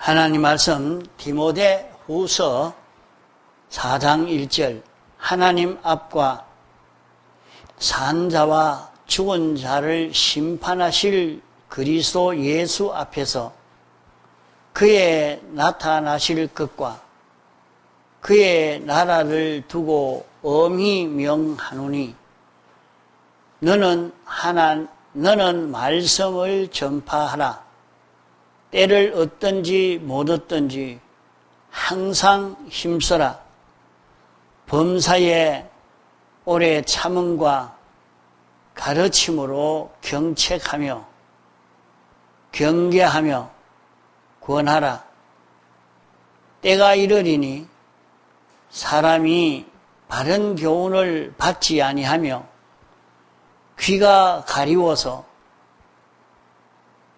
하나님 말씀 디모데 후서 4장 1절 하나님 앞과 산 자와 죽은 자를 심판하실 그리스도 예수 앞에서 그의 나타나실 것과 그의 나라를 두고 엄히 명하노니 너는 말씀을 전파하라. 때를 얻든지 못 얻든지 항상 힘써라. 범사에 오래 참음과 가르침으로 경책하며 경계하며 권하라. 때가 이르리니 사람이 바른 교훈을 받지 아니하며 귀가 가리워서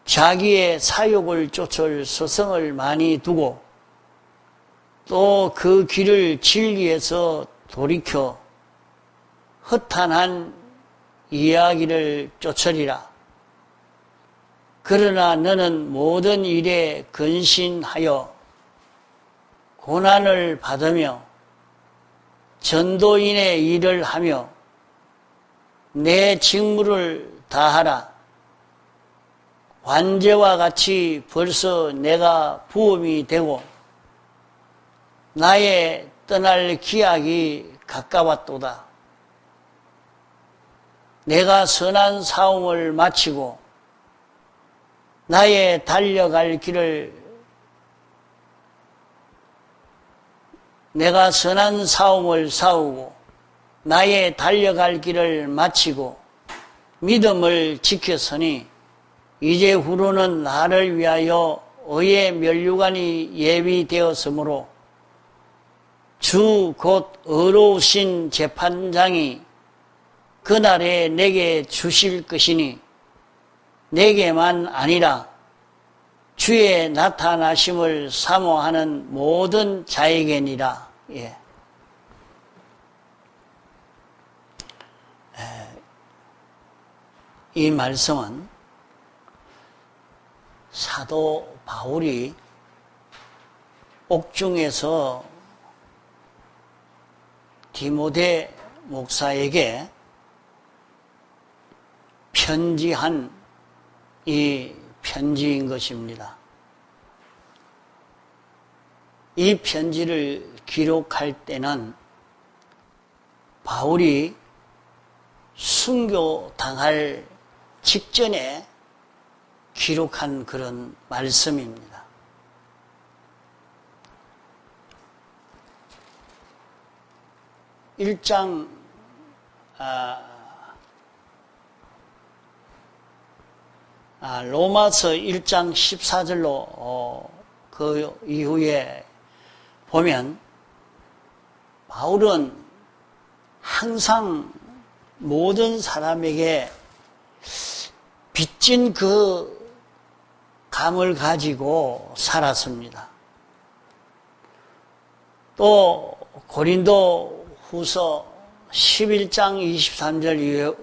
자기의 사욕을 쫓을 서성을 많이 두고 또 그 귀를 진리에서 돌이켜 허탄한 이야기를 쫓으리라. 그러나 너는 모든 일에 근신하여 고난을 받으며 전도인의 일을 하며 내 직무를 다하라. 관제와 같이 벌써 내가 부음이 되고 나의 떠날 기약이 가까웠도다. 내가 선한 싸움을 마치고 나의 달려갈 길을 내가 선한 싸움을 싸우고 나의 달려갈 길을 마치고 믿음을 지켰으니 이제 후로는 나를 위하여 의의 면류관이 예비되었으므로 주 곧 의로우신 재판장이 그날에 내게 주실 것이니 내게만 아니라 주의 나타나심을 사모하는 모든 자에게니라. 예. 이 말씀은 사도 바울이 옥중에서 디모데 목사에게 편지한 이 편지인 것입니다. 이 편지를 기록할 때는 바울이 순교당할 직전에 기록한 그런 말씀입니다. 로마서 1장 14절로 그 이후에 보면 바울은 항상 모든 사람에게 빚진 그 감을 가지고 살았습니다. 또 고린도 후서 11장 23절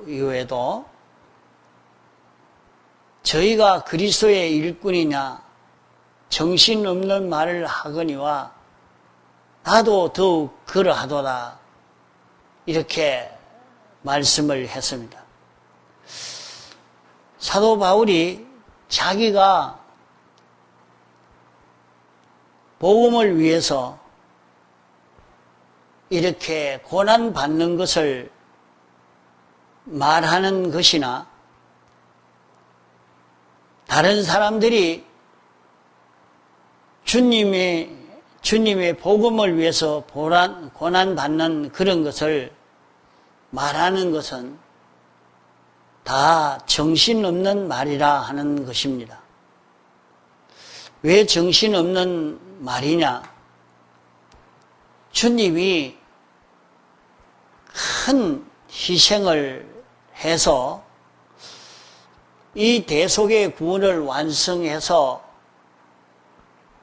이후에도 저희가 그리스도의 일꾼이냐 정신없는 말을 하거니와 나도 더욱 그러하도다 이렇게 말씀을 했습니다. 사도 바울이 자기가 복음을 위해서 이렇게 고난받는 것을 말하는 것이나 다른 사람들이 주님의 복음을 위해서 고난받는 그런 것을 말하는 것은 다 정신없는 말이라 하는 것입니다. 왜 정신없는 말이냐? 주님이 큰 희생을 해서 이 대속의 구원을 완성해서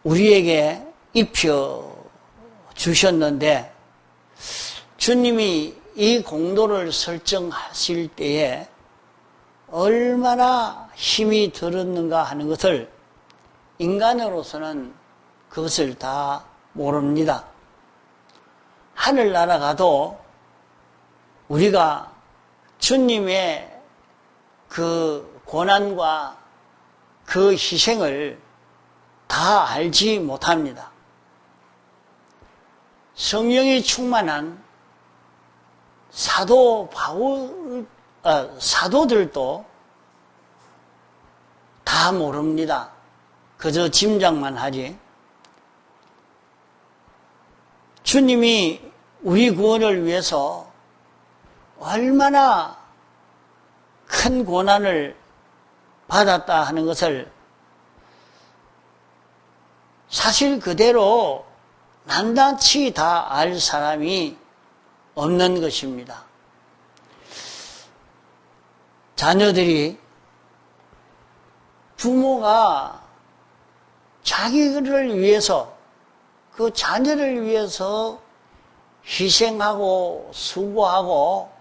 우리에게 입혀 주셨는데 주님이 이 공도를 설정하실 때에 얼마나 힘이 들었는가 하는 것을 인간으로서는 그것을 다 모릅니다. 하늘나라 가도 우리가 주님의 그 고난과 그 희생을 다 알지 못합니다. 성령이 충만한 사도들도 다 모릅니다. 그저 짐작만 하지. 주님이 우리 구원을 위해서 얼마나 큰 고난을 받았다 하는 것을 사실 그대로 낱낱이 다 알 사람이 없는 것입니다. 자녀들이 부모가 자기를 위해서 그 자녀를 위해서 희생하고 수고하고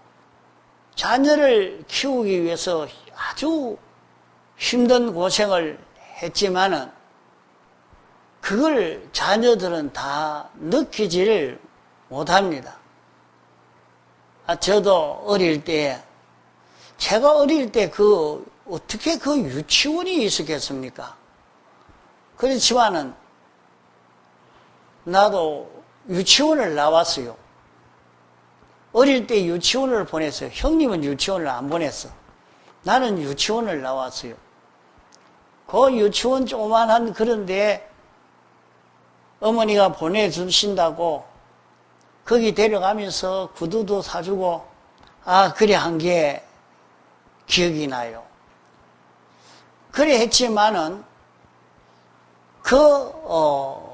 자녀를 키우기 위해서 아주 힘든 고생을 했지만은 그걸 자녀들은 다 느끼지를 못합니다. 저도 어릴 때, 제가 어릴 때 어떻게 그 유치원이 있었겠습니까? 그렇지만은 나도 유치원을 나왔어요. 어릴 때 유치원을 보냈어요. 형님은 유치원을 안 보냈어. 나는 유치원을 나왔어요. 그 유치원 조그만한 그런데 어머니가 보내주신다고 거기 데려가면서 구두도 사주고 그래 한 게 기억이 나요. 그래 했지만은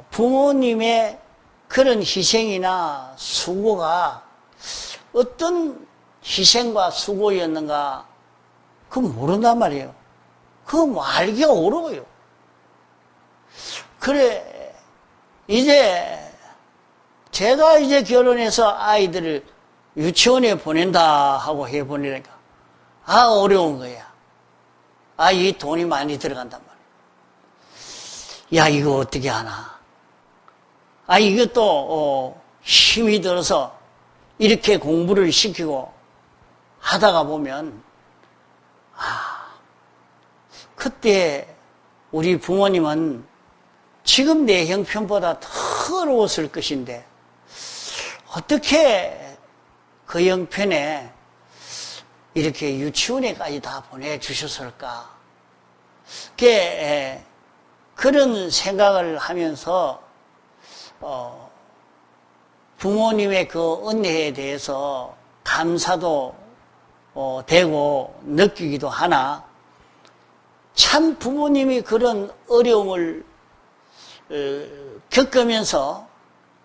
부모님의 그런 희생이나 수고가 어떤 희생과 수고였는가 그거 모른단 말이에요. 그거 뭐 알기가 어려워요. 그래 제가 이제 결혼해서 아이들을 유치원에 보낸다 하고 해보니까 어려운 거야. 이 돈이 많이 들어간단 말이야. 이거 어떻게 하나. 이것도 힘이 들어서 이렇게 공부를 시키고 하다가 보면 그때 우리 부모님은 지금 내 형편보다 더 어려웠을 것인데 어떻게 그 형편에 이렇게 유치원에까지 다 보내주셨을까. 그런 생각을 하면서 부모님의 그 은혜에 대해서 감사도 되고 느끼기도 하나 참 부모님이 그런 어려움을 겪으면서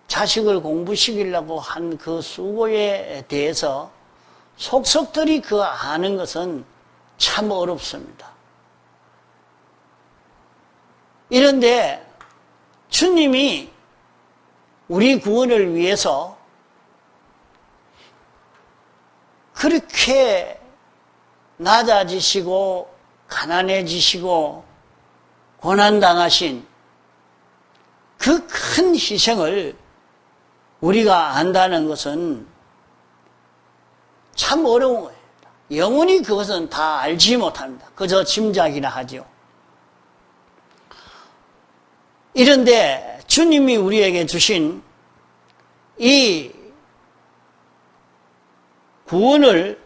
자식을 공부시키려고 한 그 수고에 대해서 속속들이 아는 것은 참 어렵습니다. 이런데 주님이 우리 구원을 위해서 그렇게 낮아지시고 가난해지시고 고난당하신 그 큰 희생을 우리가 안다는 것은 참 어려운 거예요. 영원히 그것은 다 알지 못합니다. 그저 짐작이나 하죠. 이런데 주님이 우리에게 주신 이 구원을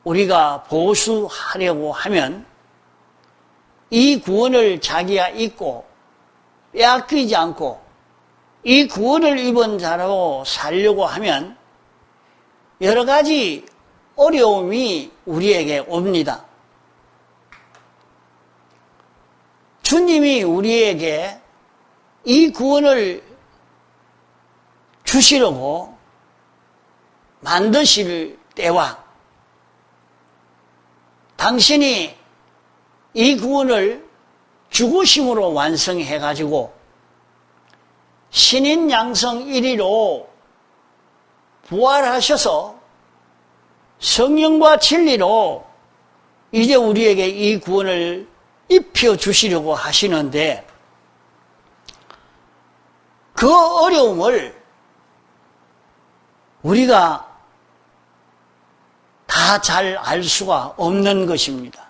우리가 보수하려고 하면 이 구원을 자기가 잊고 빼앗기지 않고 이 구원을 입은 자로 살려고 하면 여러 가지 어려움이 우리에게 옵니다. 주님이 우리에게 이 구원을 주시려고 만드실 때와 당신이 이 구원을 죽으심으로 완성해가지고 신인 양성 1위로 부활하셔서 성령과 진리로 이제 우리에게 이 구원을 입혀주시려고 하시는데 그 어려움을 우리가 다 잘 알 수가 없는 것입니다.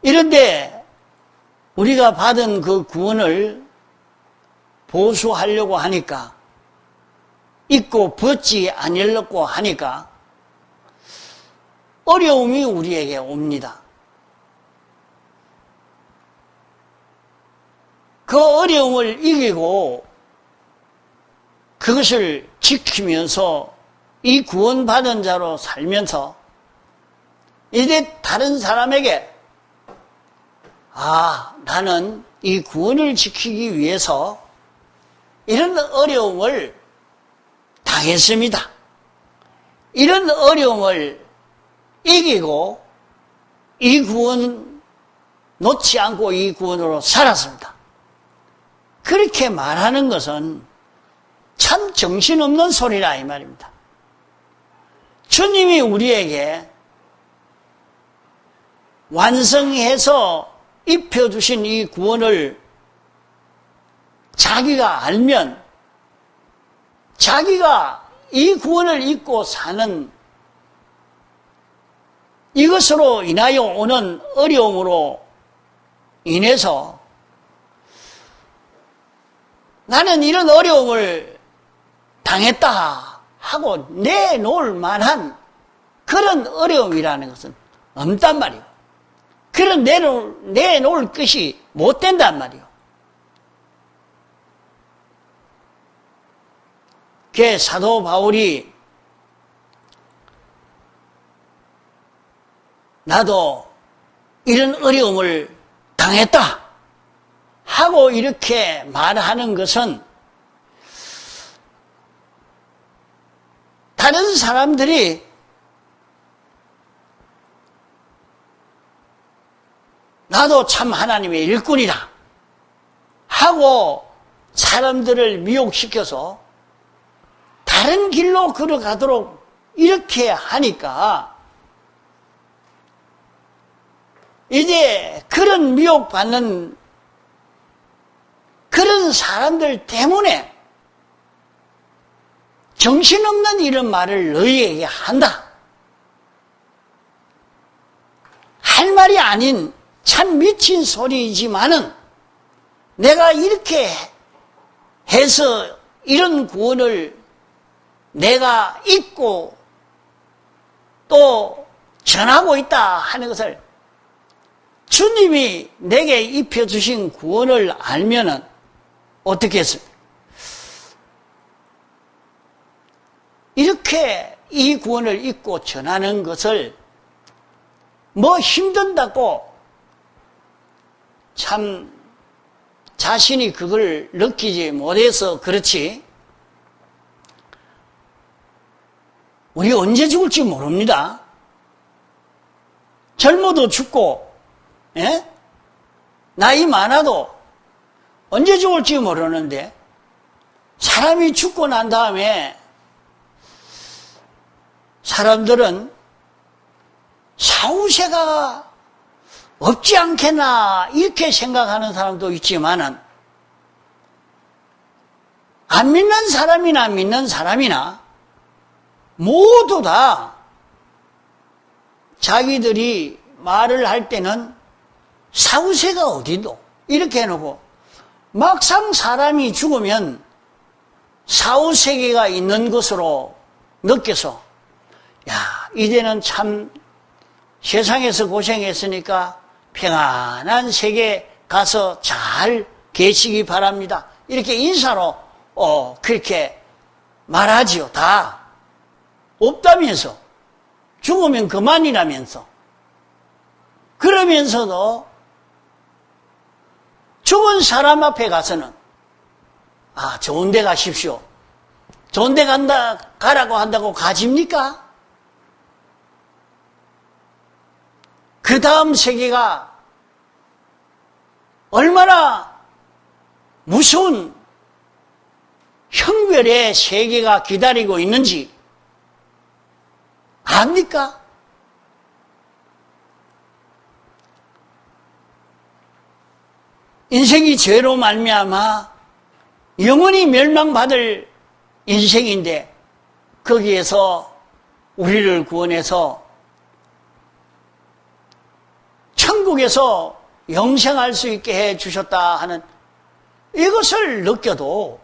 이런데 우리가 받은 그 구원을 보수하려고 하니까, 잊고 벗지 아니려고 하니까 어려움이 우리에게 옵니다. 그 어려움을 이기고 그것을 지키면서 이 구원받은 자로 살면서 이제 다른 사람에게 나는 이 구원을 지키기 위해서 이런 어려움을 당했습니다. 이런 어려움을 이기고 이 구원 놓지 않고 이 구원으로 살았습니다. 그렇게 말하는 것은 참 정신없는 소리라 이 말입니다. 주님이 우리에게 완성해서 입혀주신 이 구원을 자기가 알면 자기가 이 구원을 잊고 사는 이것으로 인하여 오는 어려움으로 인해서 나는 이런 어려움을 당했다 하고 내놓을 만한 그런 어려움이라는 것은 없단 말이에요. 그런 내놓을 것이 못 된단 말이에요. 그 사도 바울이 나도 이런 어려움을 당했다 하고 이렇게 말하는 것은 다른 사람들이 나도 참 하나님의 일꾼이다 하고 사람들을 미혹시켜서 다른 길로 걸어가도록 이렇게 하니까 이제 그런 미혹받는 그런 사람들 때문에 정신없는 이런 말을 너희에게 한다. 할 말이 아닌 참 미친 소리이지만은 내가 이렇게 해서 이런 구원을 내가 잊고 또 전하고 있다 하는 것을 주님이 내게 입혀주신 구원을 알면은 어떻게 했습니까? 이렇게 이 구원을 잊고 전하는 것을 뭐 힘든다고 참 자신이 그걸 느끼지 못해서 그렇지 우리 언제 죽을지 모릅니다. 젊어도 죽고 나이 많아도 언제 죽을지 모르는데 사람이 죽고 난 다음에 사람들은 사후세가 없지 않겠나 이렇게 생각하는 사람도 있지만은 안 믿는 사람이나 믿는 사람이나 모두 다 자기들이 말을 할 때는 사후세가 어디도 이렇게 해놓고 막상 사람이 죽으면 사후세계가 있는 것으로 느껴서 이제는 참 세상에서 고생했으니까 평안한 세계 가서 잘 계시기 바랍니다. 이렇게 인사로 그렇게 말하지요. 다 없다면서 죽으면 그만이라면서 그러면서도 죽은 사람 앞에 가서는 좋은 데 가십시오. 좋은 데 가라고 한다고 가집니까? 그 다음 세계가 얼마나 무서운 형별의 세계가 기다리고 있는지 압니까? 인생이 죄로 말미암아 영원히 멸망받을 인생인데 거기에서 우리를 구원해서 천국에서 영생할 수 있게 해 주셨다 하는 이것을 느껴도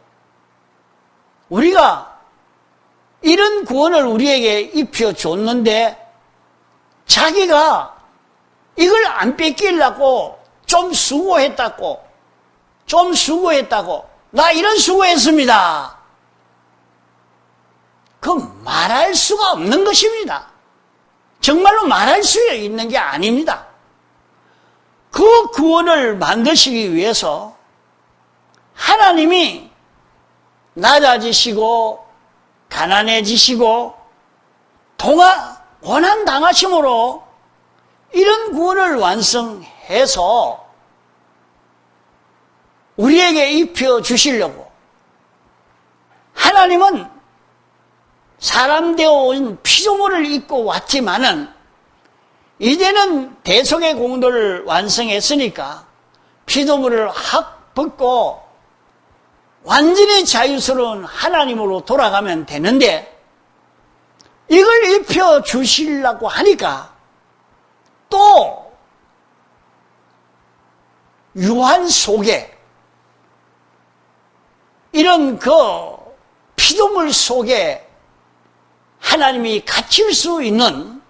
우리가 이런 구원을 우리에게 입혀 줬는데 자기가 이걸 안 뺏기려고 좀 수고했다고 나 이런 수고했습니다. 그 말할 수가 없는 것입니다. 정말로 말할 수 있는 게 아닙니다. 그 구원을 만드시기 위해서 하나님이 낮아지시고 가난해지시고 고난당하심으로 이런 구원을 완성해서 우리에게 입혀주시려고 하나님은 사람 되어 온 피조물을 입고 왔지만은 이제는 대속의 공도를 완성했으니까 피조물을 확 벗고 완전히 자유스러운 하나님으로 돌아가면 되는데 이걸 입혀 주시려고 하니까 또 유한 속에 이런 그 피조물 속에 하나님이 갇힐 수 있는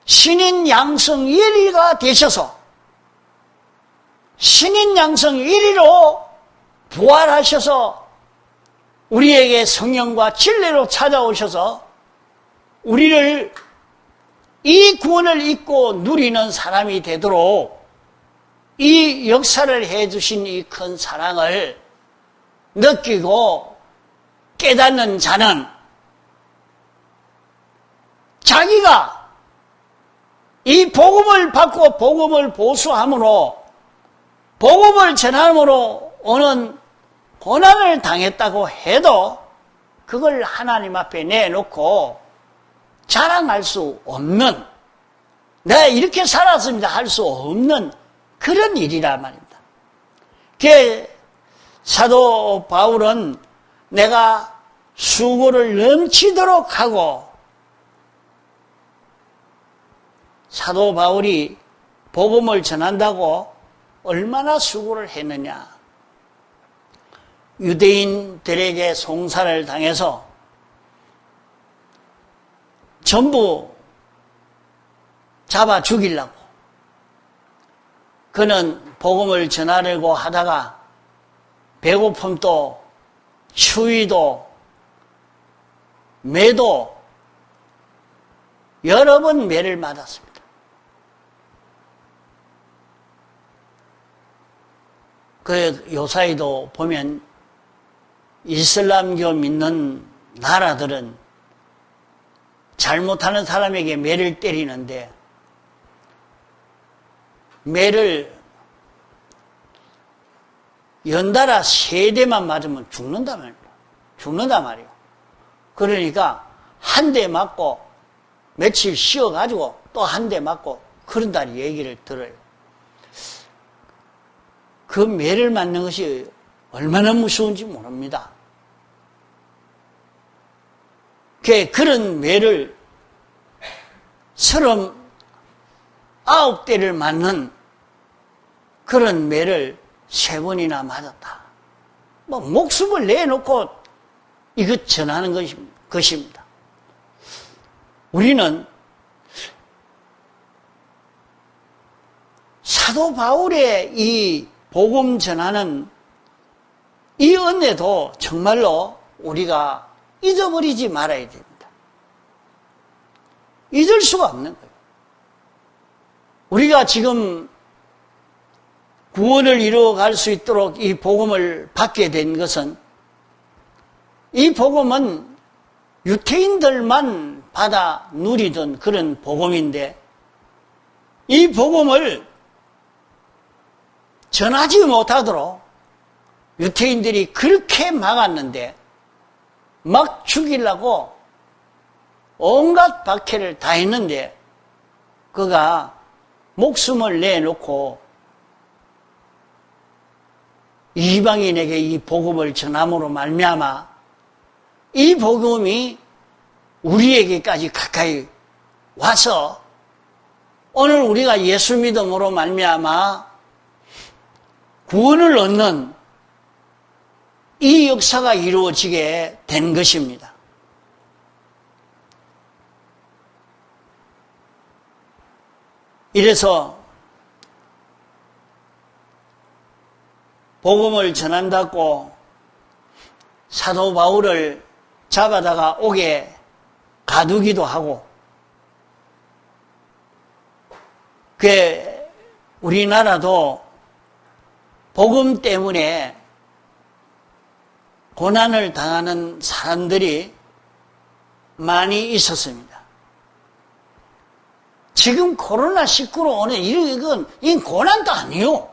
신인 양성 1위가 되셔서 신인 양성 1위로 부활하셔서 우리에게 성령과 진리로 찾아오셔서 우리를 이 구원을 입고 누리는 사람이 되도록 이 역사를 해주신 이 큰 사랑을 느끼고 깨닫는 자는 자기가 이 복음을 받고 복음을 보수함으로 복음을 전함으로 오는 고난을 당했다고 해도 그걸 하나님 앞에 내놓고 자랑할 수 없는, 내가 이렇게 살았습니다 할 수 없는 그런 일이란 말입니다. 사도 바울은 내가 수고를 넘치도록 하고, 사도 바울이 복음을 전한다고 얼마나 수고를 했느냐. 유대인들에게 송사를 당해서 전부 잡아 죽이려고 그는 복음을 전하려고 하다가 배고픔도 추위도 매도 여러 번 매를 맞았습니다. 그 요사이도 보면 이슬람교 믿는 나라들은 잘못하는 사람에게 매를 때리는데 매를 연달아 3대만 맞으면 죽는단 말이에요. 그러니까 한 대 맞고 며칠 쉬어가지고 또 한 대 맞고 그런다는 얘기를 들어요. 그 매를 맞는 것이 얼마나 무서운지 모릅니다. 그런 매를 39대를 맞는 그런 매를 3번이나 맞았다. 목숨을 내놓고 이것 전하는 것입니다. 우리는 사도 바울의 이 복음 전하는 이 은혜도 정말로 우리가 잊어버리지 말아야 됩니다. 잊을 수가 없는 거예요. 우리가 지금 구원을 이루어갈 수 있도록 이 복음을 받게 된 것은, 이 복음은 유태인들만 받아 누리던 그런 복음인데, 이 복음을 전하지 못하도록 유태인들이 그렇게 막았는데, 막 죽이려고 온갖 박해를 다 했는데 그가 목숨을 내놓고 이방인에게 이 복음을 전함으로 말미암아 이 복음이 우리에게까지 가까이 와서 오늘 우리가 예수 믿음으로 말미암아 구원을 얻는 이 역사가 이루어지게 된 것입니다. 이래서 복음을 전한다고 사도 바울을 잡아다가 옥에 가두기도 하고, 우리나라도 복음 때문에 고난을 당하는 사람들이 많이 있었습니다. 지금 코로나19로 오는 이건 고난도 아니요.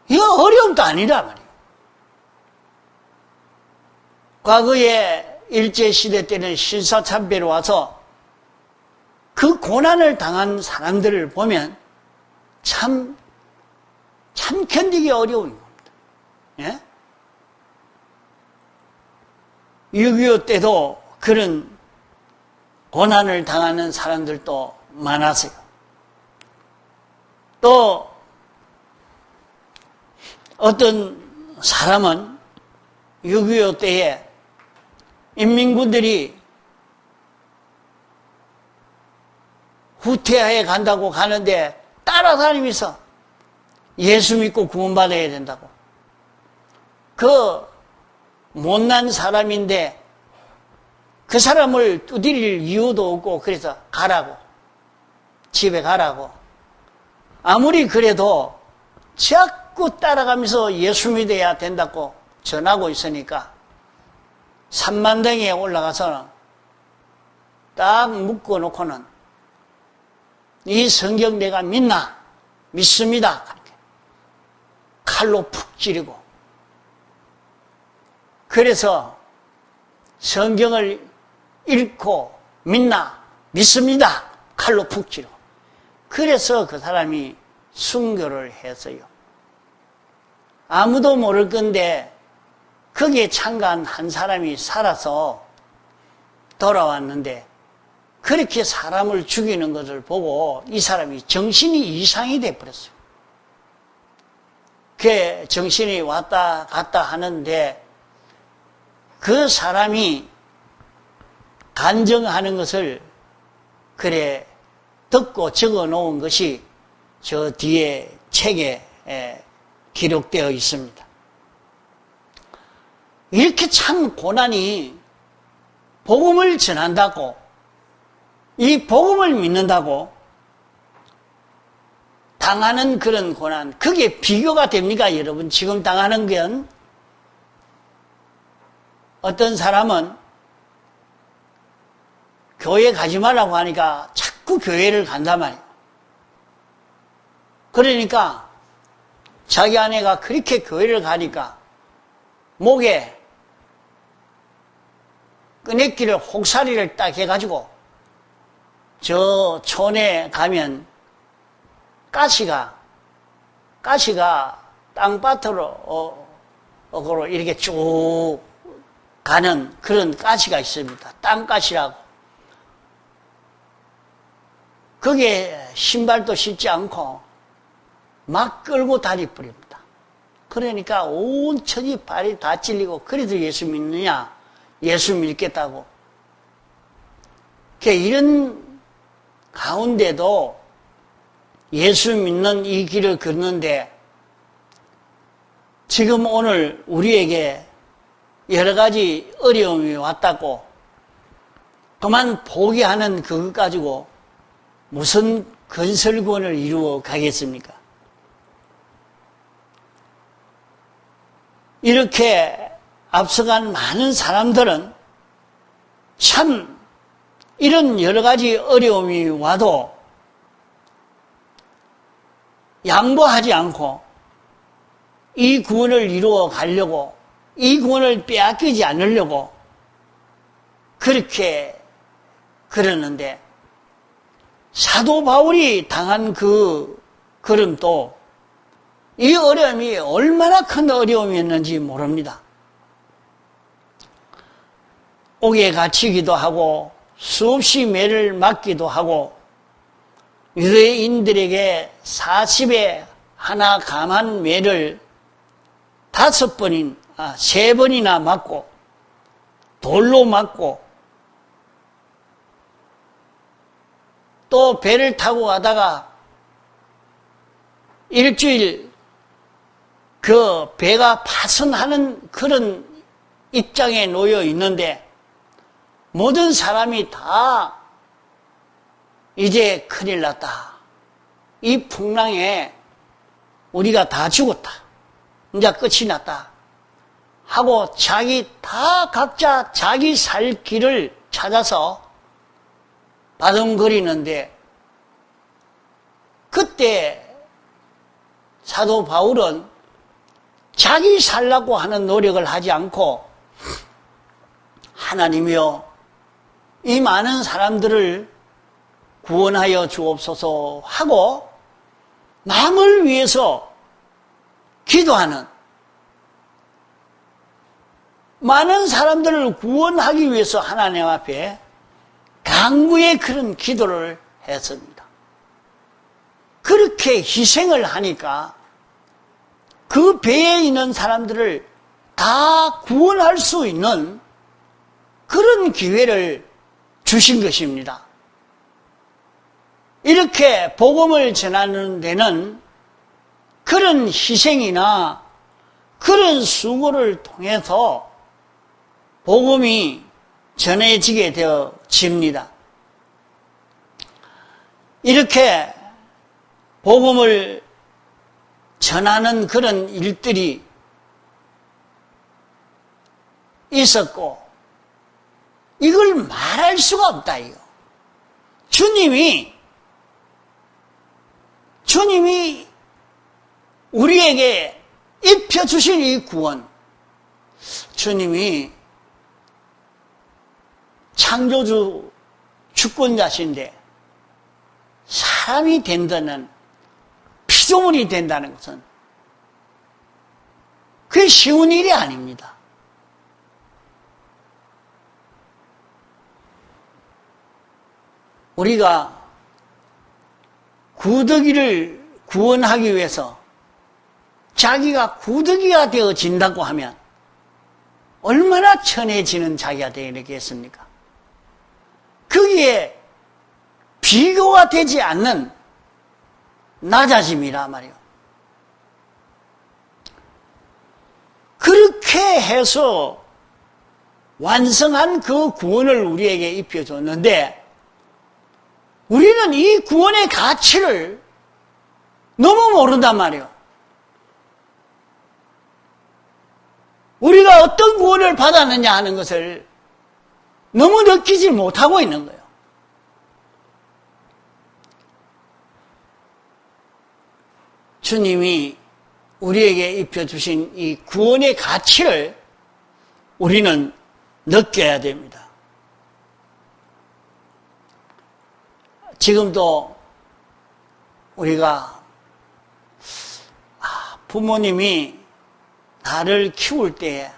이거 어려움도 아니라 말이에요. 과거에 일제시대 때는 신사참배로 와서 그 고난을 당한 사람들을 보면 참 견디기 어려운 겁니다. 예? 6.25 때도 그런 고난을 당하는 사람들도 많았어요. 또 어떤 사람은 6.25 때에 인민군들이 후퇴하에 간다고 가는데 따라다니면서 예수 믿고 구원받아야 된다고. 그 못난 사람인데 그 사람을 두드릴 이유도 없고 그래서 가라고. 집에 가라고. 아무리 그래도 자꾸 따라가면서 예수 믿어야 된다고 전하고 있으니까 산만등에 올라가서는 딱 묶어놓고는 이 성경 내가 믿나? 믿습니다. 칼로 푹 찌르고. 그래서 성경을 읽고 믿나? 믿습니다. 칼로 푹 찌르고. 그래서 그 사람이 순교를 했어요. 아무도 모를 건데 거기에 참가한 한 사람이 살아서 돌아왔는데 그렇게 사람을 죽이는 것을 보고 이 사람이 정신이 이상이 돼버렸어요. 그 정신이 왔다 갔다 하는데 그 사람이 간증하는 것을 그래 듣고 적어 놓은 것이 저 뒤에 책에 기록되어 있습니다. 이렇게 참 고난이 복음을 전한다고 이 복음을 믿는다고 당하는 그런 고난, 그게 비교가 됩니까 여러분? 지금 당하는 건 어떤 사람은 교회 가지 말라고 하니까 자꾸 교회를 간단 말이에요. 그러니까 자기 아내가 그렇게 교회를 가니까 목에 끄내기를 혹사리를 딱 해가지고 저 촌에 가면 가시가 땅밭으로 이렇게 쭉 가는 그런 가시가 있습니다. 땅가시라고. 거기에 신발도 신지 않고 막 끌고 다니버립니다. 그러니까 온 천이 발이 다 찔리고 그래도 예수 믿느냐? 예수 믿겠다고. 이런 가운데도 예수 믿는 이 길을 걷는데 지금 오늘 우리에게 여러 가지 어려움이 왔다고 그만 포기하는 그것 가지고 무슨 건설구원을 이루어 가겠습니까? 이렇게 앞서간 많은 사람들은 참 이런 여러 가지 어려움이 와도 양보하지 않고 이 구원을 이루어 가려고 이 구원을 빼앗기지 않으려고 그렇게 그러는데 사도 바울이 당한 그 걸음도 이 어려움이 얼마나 큰 어려움이었는지 모릅니다. 옥에 갇히기도 하고 수없이 매를 맞기도 하고 유대인들에게 40에 하나 감한 매를 3번이나 맞고 돌로 맞고 또 배를 타고 가다가 일주일 그 배가 파손하는 그런 입장에 놓여 있는데 모든 사람이 다 이제 큰일 났다. 이 풍랑에 우리가 다 죽었다. 이제 끝이 났다. 하고 각자 자기 살 길을 찾아서 바둥거리는데 그때 사도 바울은 자기 살라고 하는 노력을 하지 않고 하나님이여 이 많은 사람들을 구원하여 주옵소서 하고 남을 위해서 기도하는 많은 사람들을 구원하기 위해서 하나님 앞에 간구의 그런 기도를 했습니다. 그렇게 희생을 하니까 그 배에 있는 사람들을 다 구원할 수 있는 그런 기회를 주신 것입니다. 이렇게 복음을 전하는 데는 그런 희생이나 그런 수고를 통해서 복음이 전해지게 되어집니다. 이렇게 복음을 전하는 그런 일들이 있었고 이걸 말할 수가 없다 이거. 주님이 우리에게 입혀주신 이 구원, 주님이 창조주 주권자신데 사람이 된다는 피조물이 된다는 것은 그게 쉬운 일이 아닙니다. 우리가 구더기를 구원하기 위해서 자기가 구더기가 되어진다고 하면 얼마나 천해지는 자기가 되겠습니까? 거기에 비교가 되지 않는 낮아짐이라 말이요. 그렇게 해서 완성한 그 구원을 우리에게 입혀줬는데 우리는 이 구원의 가치를 너무 모른단 말이에요. 우리가 어떤 구원을 받았느냐 하는 것을 너무 느끼지 못하고 있는 거예요. 주님이 우리에게 입혀주신 이 구원의 가치를 우리는 느껴야 됩니다. 지금도 우리가 부모님이 나를 키울 때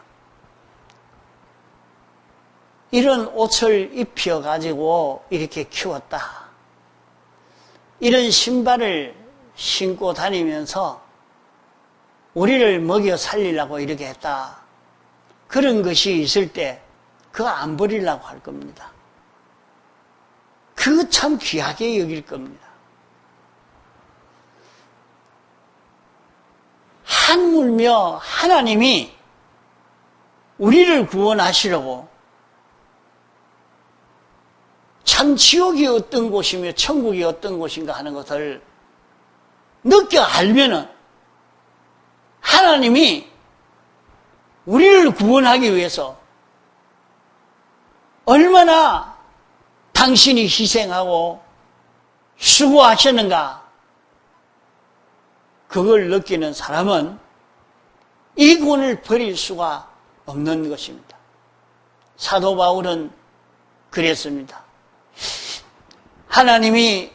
이런 옷을 입혀가지고 이렇게 키웠다. 이런 신발을 신고 다니면서 우리를 먹여 살리려고 이렇게 했다. 그런 것이 있을 때 그거 안 버리려고 할 겁니다. 그거 참 귀하게 여길 겁니다. 하물며 하나님이 우리를 구원하시려고 참 지옥이 어떤 곳이며 천국이 어떤 곳인가 하는 것을 느껴 알면은 하나님이 우리를 구원하기 위해서 얼마나 당신이 희생하고 수고하셨는가 그걸 느끼는 사람은 이 구원을 버릴 수가 없는 것입니다. 사도 바울은 그랬습니다. 하나님이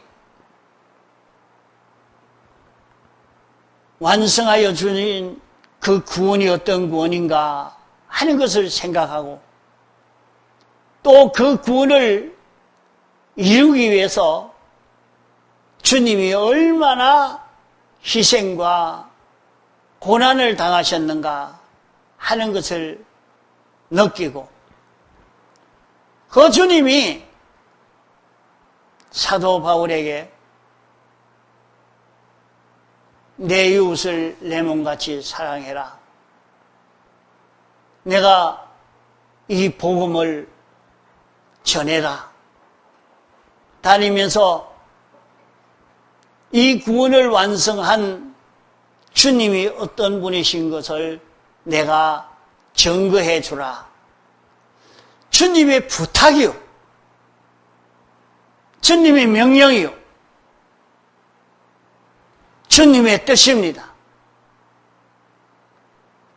완성하여 주는 그 구원이 어떤 구원인가 하는 것을 생각하고 또 그 구원을 이루기 위해서 주님이 얼마나 희생과 고난을 당하셨는가 하는 것을 느끼고 그 주님이 사도 바울에게 내 이웃을 내 몸같이 사랑해라. 내가 이 복음을 전해라. 다니면서 이 구원을 완성한 주님이 어떤 분이신 것을 내가 증거해 주라. 주님의 부탁이요. 주님의 명령이요. 주님의 뜻입니다.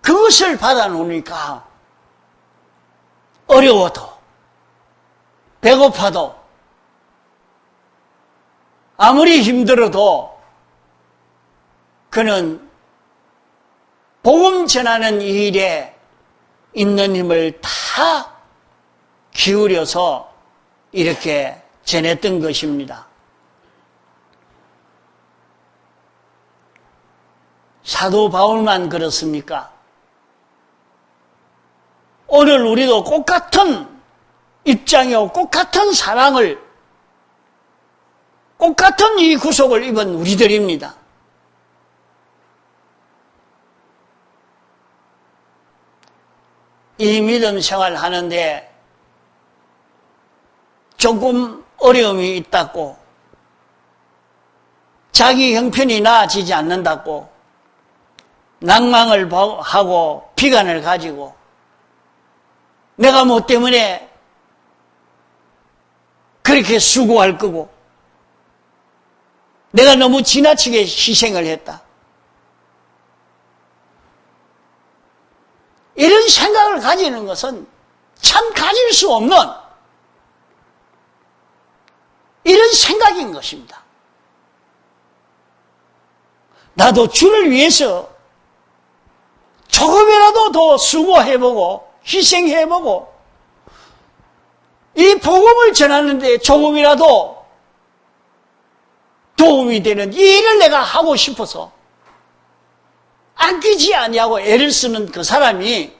그것을 받아놓으니까 어려워도 배고파도 아무리 힘들어도 그는 복음 전하는 일에 있는 힘을 다 기울여서 이렇게 전했던 것입니다. 사도 바울만 그렇습니까? 오늘 우리도 똑같은 입장이요, 똑같은 사랑을, 똑같은 이 구속을 입은 우리들입니다. 이 믿음 생활 하는데 조금 어려움이 있다고, 자기 형편이 나아지지 않는다고, 낭망을 하고 비관을 가지고 내가 뭐 때문에 그렇게 수고할 거고 내가 너무 지나치게 희생을 했다. 이런 생각을 가지는 것은 참 가질 수 없는 이런 생각인 것입니다. 나도 주를 위해서 조금이라도 더 수고해보고 희생해보고 이 복음을 전하는데 조금이라도 도움이 되는 이 일을 내가 하고 싶어서 아끼지 아니하고 애를 쓰는 그 사람이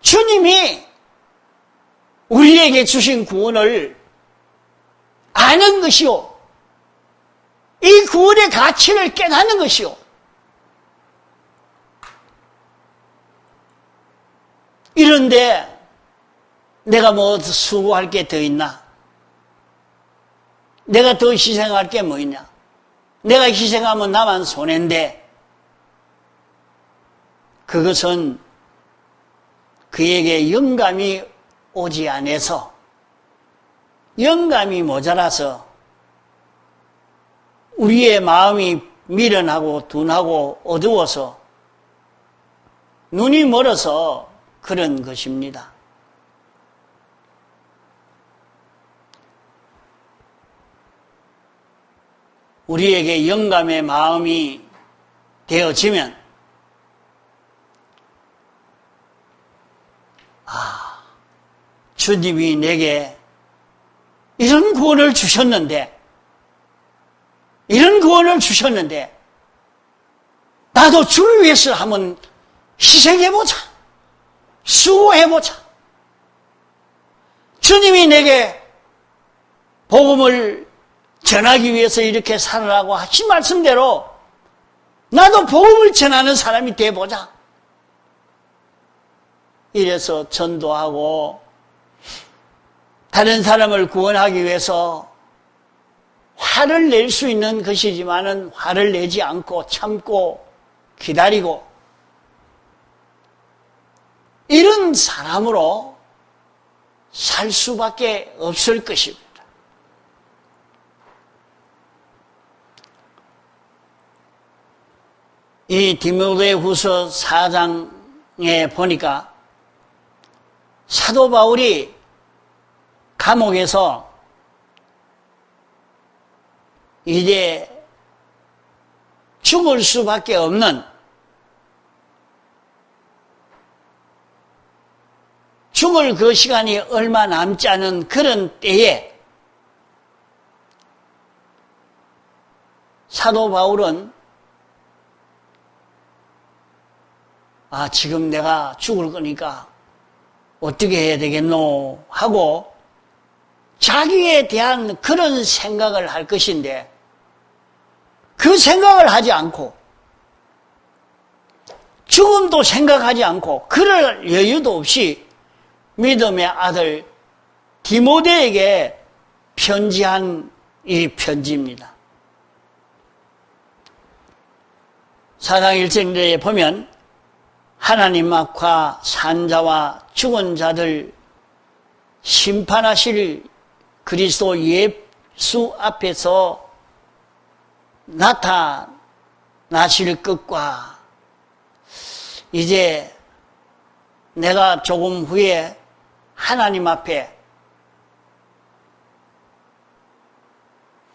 주님이 우리에게 주신 구원을 아는 것이요, 이 구원의 가치를 깨닫는 것이요, 이런데 내가 뭐 수고할 게 더 있나? 내가 더 희생할 게 뭐 있냐? 내가 희생하면 나만 손해인데, 그것은 그에게 영감이 오지 않아서, 영감이 모자라서 우리의 마음이 미련하고 둔하고 어두워서 눈이 멀어서 그런 것입니다. 우리에게 영감의 마음이 되어지면 주님이 내게 이런 구원을 주셨는데, 이런 구원을 주셨는데 나도 주를 위해서 한번 희생해보자, 수고해보자. 주님이 내게 복음을 전하기 위해서 이렇게 살아라고 하신 말씀대로 나도 복음을 전하는 사람이 돼보자. 이래서 전도하고 다른 사람을 구원하기 위해서 화를 낼 수 있는 것이지만은 화를 내지 않고 참고 기다리고 이런 사람으로 살 수밖에 없을 것입니다. 이 디모데후서 4장에 보니까 사도 바울이 감옥에서 이제 죽을 수밖에 없는, 죽을 그 시간이 얼마 남지 않은 그런 때에 사도 바울은 지금 내가 죽을 거니까 어떻게 해야 되겠노 하고 자기에 대한 그런 생각을 할 것인데 그 생각을 하지 않고 죽음도 생각하지 않고 그럴 여유도 없이 믿음의 아들 디모데에게 편지한 이 편지입니다. 사장 1절에 보면 하나님 앞과 산자와 죽은 자들 심판하실 그리스도 예수 앞에서 나타나실 것과 이제 내가 조금 후에 하나님 앞에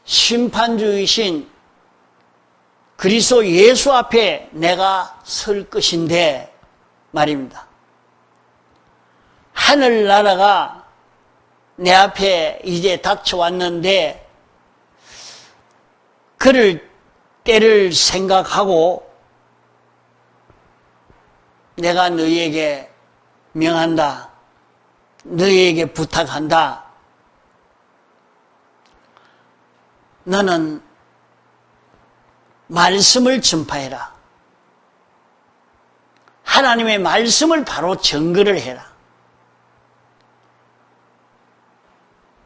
심판주이신 그리스도 예수 앞에 내가 설 것인데 말입니다. 하늘나라가 내 앞에 이제 닥쳐왔는데 그럴 때를 생각하고 내가 너희에게 명한다. 너희에게 부탁한다. 너는 말씀을 전파해라. 하나님의 말씀을 바로 증거를 해라.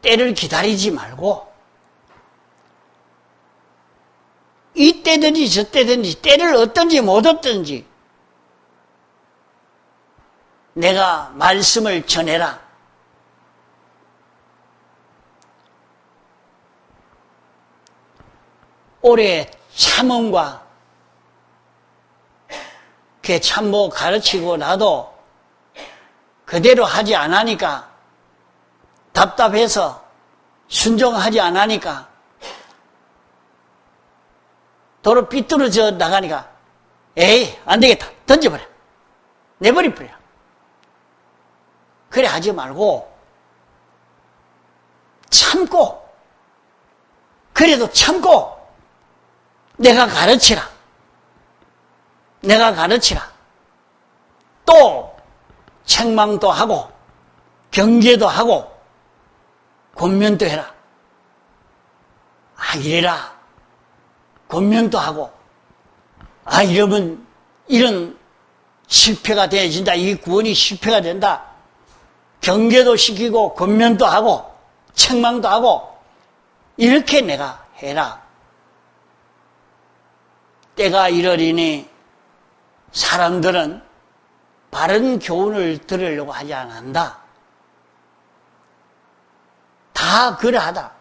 때를 기다리지 말고 이때든지 저때든지 때를 얻든지 못 얻든지 내가 말씀을 전해라. 오래 참음과 그 참모 가르치고 나도 그대로 하지 않으니까 답답해서 순종하지 않으니까 도로 삐뚤어져 나가니까 에이 안 되겠다 던져버려 내버려버려 그래 하지 말고 참고 그래도 참고 내가 가르치라 또 책망도 하고 경계도 하고 권면도 해라 이래라 권면도 하고 이러면 이런 실패가 되어진다 이 구원이 실패가 된다 경계도 시키고 권면도 하고 책망도 하고 이렇게 내가 해라. 때가 이러리니 사람들은 바른 교훈을 들으려고 하지 않는다. 다 그러하다.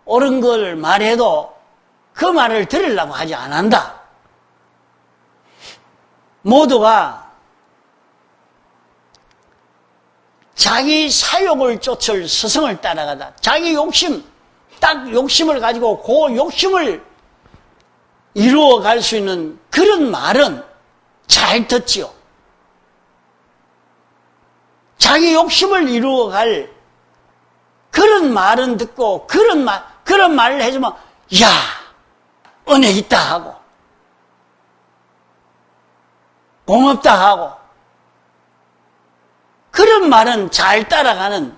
옳은 걸 말해도 그 말을 들으려고 하지 않는다. 모두가 자기 사욕을 쫓을 스승을 따라가다. 자기 욕심, 딱 욕심을 가지고 그 욕심을 이루어갈 수 있는 그런 말은 잘 듣지요. 자기 욕심을 이루어갈 그런 말은 듣고 그런 말을 해주면 야 은혜 있다 하고 고맙다 하고 그런 말은 잘 따라가는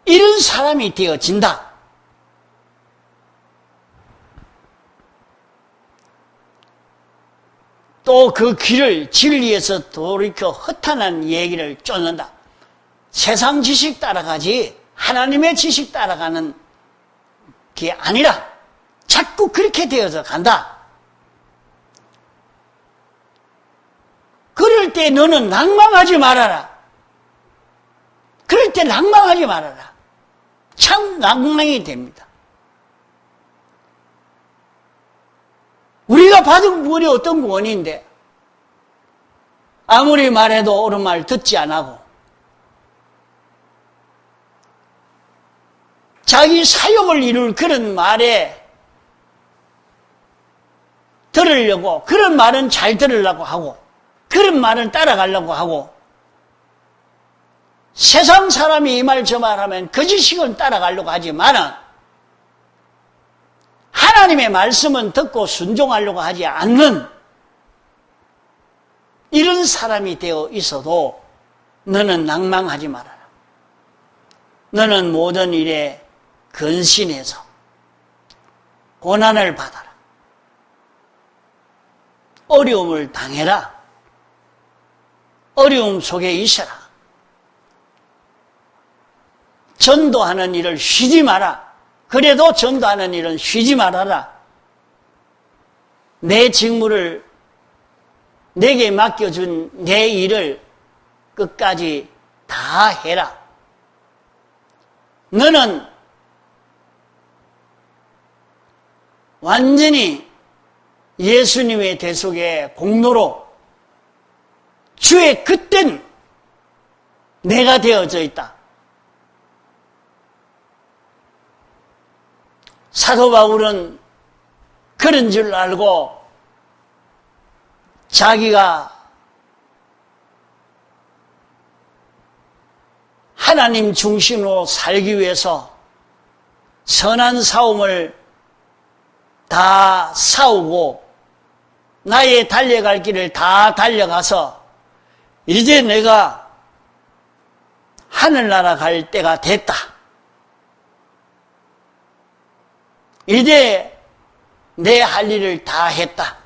이런 사람이 되어진다. 또 그 길을 진리에서 돌이켜 허탄한 얘기를 쫓는다. 세상 지식 따라가지 하나님의 지식 따라가는 게 아니라 자꾸 그렇게 되어서 간다. 그럴 때 너는 낭망하지 말아라. 그럴 때 낭망하지 말아라. 참 낭망이 됩니다. 우리가 받은 구원이 어떤 구원인데 아무리 말해도 옳은 말 듣지 않고 자기 사욕을 이룰 그런 말에 들으려고, 그런 말은 잘 들으려고 하고, 그런 말은 따라가려고 하고, 세상 사람이 이 말 저 말 하면 그 지식은 따라가려고 하지만은, 하나님의 말씀은 듣고 순종하려고 하지 않는 이런 사람이 되어 있어도 너는 낭망하지 말아라. 너는 모든 일에 근신해서 고난을 받아라. 어려움을 당해라. 어려움 속에 있어라. 전도하는 일을 쉬지 마라. 그래도 전도하는 일은 쉬지 말아라. 내 직무를, 내게 맡겨준 내 일을 끝까지 다 해라. 너는 완전히 예수님의 대속의 공로로 주의 그땐 내가 되어져 있다. 사도 바울은 그런 줄 알고 자기가 하나님 중심으로 살기 위해서 선한 싸움을 다 싸우고 나의 달려갈 길을 다 달려가서 이제 내가 하늘나라 갈 때가 됐다. 이제 내 할 일을 다 했다.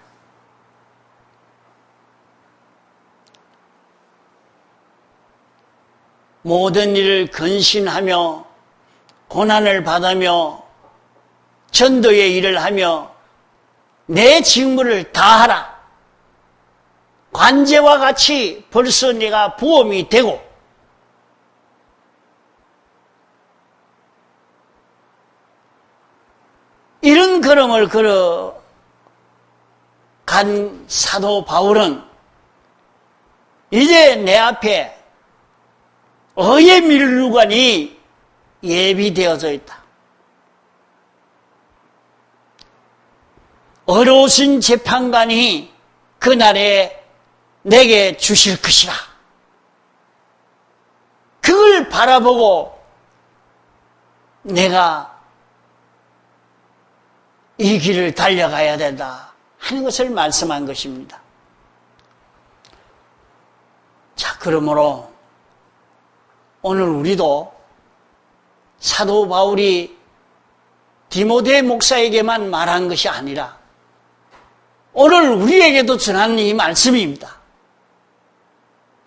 모든 일을 근신하며 고난을 받으며 전도의 일을 하며 내 직무를 다하라. 관제와 같이 벌써 내가 부험이 되고 이런 걸음을 걸어간 사도 바울은 이제 내 앞에 의의 밀루관이 예비되어져 있다. 어려우신 재판관이 그날에 내게 주실 것이라. 그걸 바라보고 내가 이 길을 달려가야 된다 하는 것을 말씀한 것입니다. 자, 그러므로 오늘 우리도 사도 바울이 디모데 목사에게만 말한 것이 아니라 오늘 우리에게도 전하는 이 말씀입니다.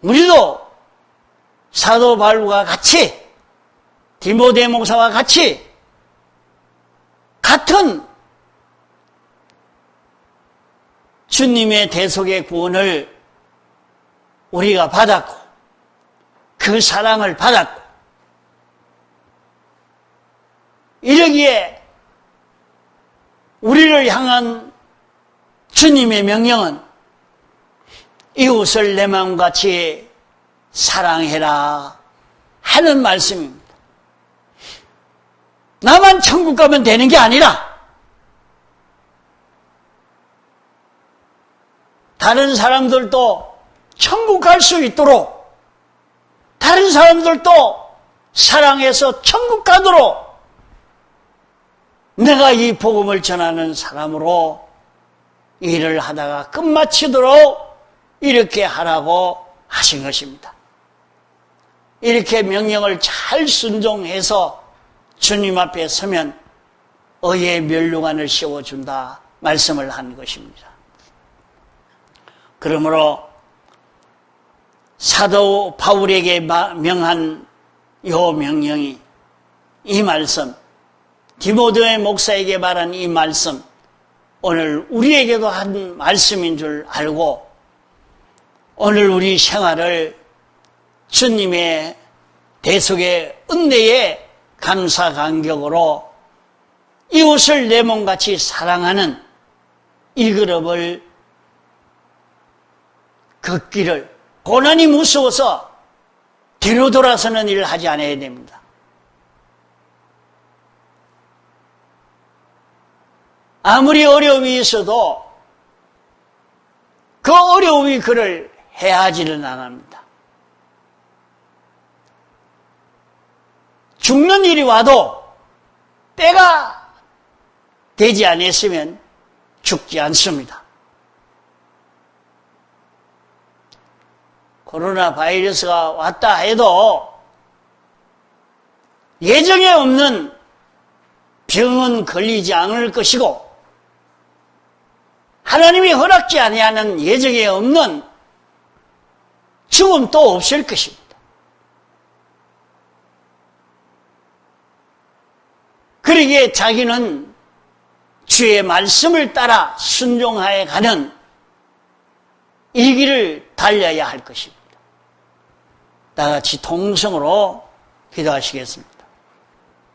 우리도 사도 바울과 같이 디모데 목사와 같이 같은 주님의 대속의 구원을 우리가 받았고 그 사랑을 받았고 이러기에 우리를 향한 주님의 명령은 이웃을 내 마음같이 사랑해라 하는 말씀입니다. 나만 천국 가면 되는 게 아니라 다른 사람들도 천국 갈 수 있도록 다른 사람들도 사랑해서 천국 가도록 내가 이 복음을 전하는 사람으로 일을 하다가 끝마치도록 이렇게 하라고 하신 것입니다. 이렇게 명령을 잘 순종해서 주님 앞에 서면 의의 멸류관을 씌워준다 말씀을 한 것입니다. 그러므로 사도 바울에게 명한 이 명령이 이 말씀, 디모데 목사에게 말한 이 말씀, 오늘 우리에게도 한 말씀인 줄 알고 오늘 우리 생활을 주님의 대속의 은혜에 감사 감격으로 이웃을 내 몸같이 사랑하는 이 그룹을 걷기를 고난이 무서워서 뒤로 돌아서는 일을 하지 않아야 됩니다. 아무리 어려움이 있어도 그 어려움이 그를 해하지는 않습니다. 죽는 일이 와도 때가 되지 않았으면 죽지 않습니다. 코로나 바이러스가 왔다 해도 예정에 없는 병은 걸리지 않을 것이고 하나님이 허락지 아니하는 예정에 없는 죽음도 없을 것입니다. 그러기에 자기는 주의 말씀을 따라 순종하여 가는 이 길을 달려야 할 것입니다. 다 같이 통성으로 기도하시겠습니다.